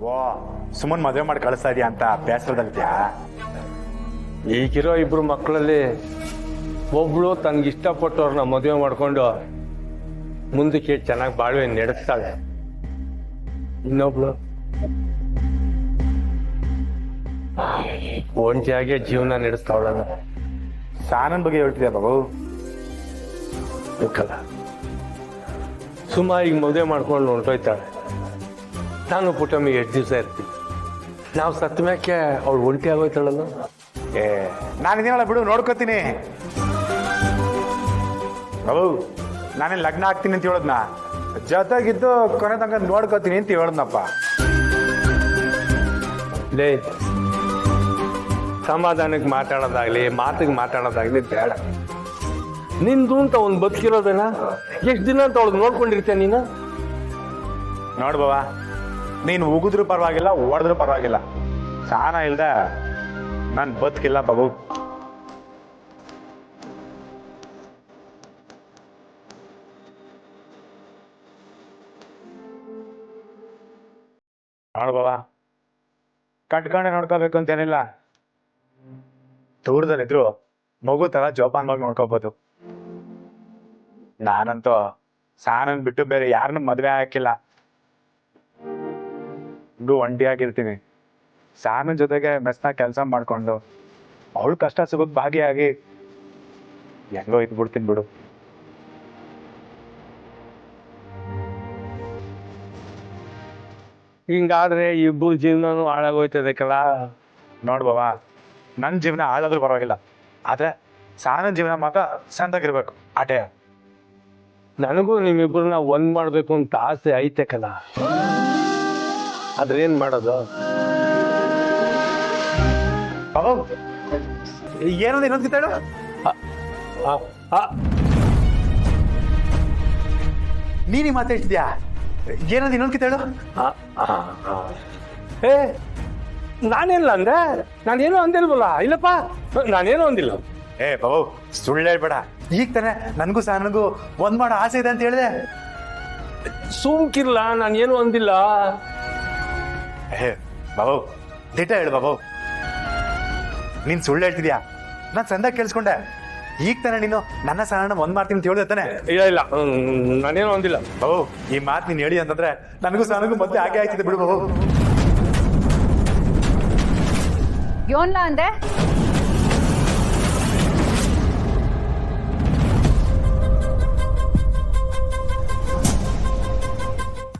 ಓ ಸುಮ್ಮನೆ ಮದುವೆ ಮಾಡಿ ಕಳಿಸ್ತಾ ಇದೀಯ ಅಂತ ಬೇಸರದಲ್ಲಿದ್ಯಾ? ಈಗಿರೋ ಇಬ್ರು ಮಕ್ಕಳಲ್ಲಿ ಒಬ್ಳು ತನ್ಗೆ ಇಷ್ಟಪಟ್ಟವ್ರನ್ನ ಮದುವೆ ಮಾಡ್ಕೊಂಡು ಮುಂದಕ್ಕೆ ಚೆನ್ನಾಗಿ ಬಾಳ್ವೆ ನಡೆಸ್ತಾಳೆ. ಇನ್ನೊಬ್ಳು ಒಂಟಿಯಾಗೆ ಜೀವನ ನಡೆಸ್ತಾವಳಲ್ಲ. ಸಾನನ್ ಬಗ್ಗೆ ಹೇಳ್ತಿದ್ಯಾ ಬಾಬು? ಬೇಕಲ್ಲ, ಸುಮ್ಮ ಈಗ ಮದುವೆ ಮಾಡ್ಕೊಂಡು ಹೊಂಟೋಯ್ತಾಳೆ. ನಾನು ಪುಟ್ಟಮ್ಮಿಗೆ 8 ದಿವಸ ಇರ್ತೀನಿ. ನಾವು ಸತ್ತ ಮ್ಯಾಕೆ ಅವಳು ಒಂಟಿ ಆಗೋಯ್ತಾಳಲ್ಲ. ನಾನಿದ್ದೀನಲ್ಲ ಬಿಡು, ನೋಡ್ಕೋತೀನಿ. ಬಾಬು ನಾನೇನು ಲಗ್ನ ಆಗ್ತೀನಿ ಅಂತ ಹೇಳದ್ನ, ಜೊತೆಗಿದ್ದು ಕೊನೆ ತನಕ ನೋಡ್ಕೋತೀನಿ ಅಂತ ಹೇಳದ್ನಪ್ಪ. ಲೇ, ಸಮಾಧಾನಕ್ಕೆ ಮಾತಾಡೋದಾಗ್ಲಿ ಮಾತಿಗೆ ಮಾತಾಡೋದಾಗ್ಲಿ ಬೇಡ. ನಿಂದು ಅಂತ ಒಂದು ಬದುಕಿರೋದೇನ? ಎಷ್ಟು ದಿನ ಅಂತ ಅವಳಿಗೆ ನೋಡ್ಕೊಂಡಿರ್ತೇನೆ ನೀನು? ನೋಡು ಬಾಬಾ, ನೀನು ಉಗಿದ್ರು ಪರವಾಗಿಲ್ಲ, ಓಡಿದ್ರು ಪರವಾಗಿಲ್ಲ, ಸಾನ ಇಲ್ದ ನಾನು ಬದುಕಿಲ್ಲ ಬಾಬು. ನೋಡು ಬಾಬಾ, ಕಟ್ಕೊಂಡೆ ನೋಡ್ಕೋಬೇಕು ಅಂತೇನಿಲ್ಲ. ದೂರದಲ್ಲಿದ್ರು ಮಗು ತರ ಜೋಪಾನವಾಗಿ ನೋಡ್ಕೋಬಹುದು. ನಾನಂತೂ ಸಾನನ್ ಬಿಟ್ಟು ಬೇರೆ ಯಾರನ್ನೂ ಮದ್ವೆ ಹಾಕಿಲ್ಲ. ಇನ್ನು ಒಂಟಿಯಾಗಿರ್ತೀನಿ. ಸಾನನ್ ಜೊತೆಗೆ ಮೆಸ್ನ ಕೆಲಸ ಮಾಡ್ಕೊಂಡು ಅವಳು ಕಷ್ಟ ಸುಖಕ್ಕೆ ಭಾಗಿಯಾಗಿ ಹೆಂಗೋ ಇದ್ಬಿಡ್ತೀನಿ ಬಿಡು. ಹಿಂಗಾದ್ರೆ ಇಬ್ಬರು ಜೀವನನೂ ಹಾಳಾಗೋಯ್ತದೆ ಕಲ. ನೋಡ್ ಬಾಬಾ, ನನ್ನ ಜೀವನ ಹಾಳಾದ್ರೂ ಪರವಾಗಿಲ್ಲ, ಆದ್ರೆ ಸಾನನ್ ಜೀವನ ಮಾತ್ರ ಚಂದಾಗಿರ್ಬೇಕು ಆಟೆ. ನನಗೂ ನಿಮ್ಮಿಬ್ಬರನ್ನ ಒಂದ್ ಮಾಡ್ಬೇಕು ಅಂತ ಆಸೆ ಐತೆ ಕಲ. ಆದ್ರೆ ಏನ್ ಮಾಡೋದು? ಬಾಬು ಏನಂದ ಇನ್ನೊಂದು ಕಿತ್ತಾಡು. ನೀನು ಮಾತಾಡ್ತಿದ್ಯಾ? ಏನಂದ ಇನ್ನೊಂದು ಕಿತ್ತಾಡು. ಏ, ನಾನೇನಿಲ್ಲ ಅಂದ್ರೆ? ನಾನೇನು ಅಂದಿಲ್ವಲ್ಲ. ಇಲ್ಲಪ್ಪ, ನಾನೇನು ಅಂದಿಲ್ಲ. ಏ ಬಾಬು, ಸುಳ್ಳು ಹೇಳ್ಬೇಡ. ಈಗ ತಾನೆ ನನಗೂ ಸಾನನ್ಗೂ ಒಂದ್ ಮಾಡೋ ಆಸೆ ಇದೆ ಅಂತ ಹೇಳಿದೆ. ಸುಮ್ಕಿರ್ಲ, ನಾನೇನು ಅಂದಿಲ್ಲ. ಏ ಬಾಬು, ದಿಟ್ಟ ಹೇಳು ಬಾಬು, ನೀನ್ ಸುಳ್ಳು ಹೇಳ್ತಿದ್ಯಾ? ನಾನ್ ಚಂದ ಕೇಳಿಸ್ಕೊಂಡೆ. ಈಗ ತಾನೆ ನೀನು ನನ್ನ ಸಾನನ್ನ ಒಂದ್ ಮಾಡ್ತೀನಿ ಅಂತ ಹೇಳ್ದೆ ತಾನೆ? ಇಲ್ಲ ಇಲ್ಲ, ನಾನೇನು ಅಂದಿಲ್ಲ. ಬಾಬು, ಈ ಮಾತು ನೀನ್ ಹೇಳಿ ಅಂತಂದ್ರೆ ನನಗೂ ಸಾನನ್ಗೂ ಮತ್ತೆ ಹಾಗೆ ಆಗ್ತಿದೆ ಬಿಡು ಬಾಬು. ಯೋನ್ಲಾ ಅಂದೆ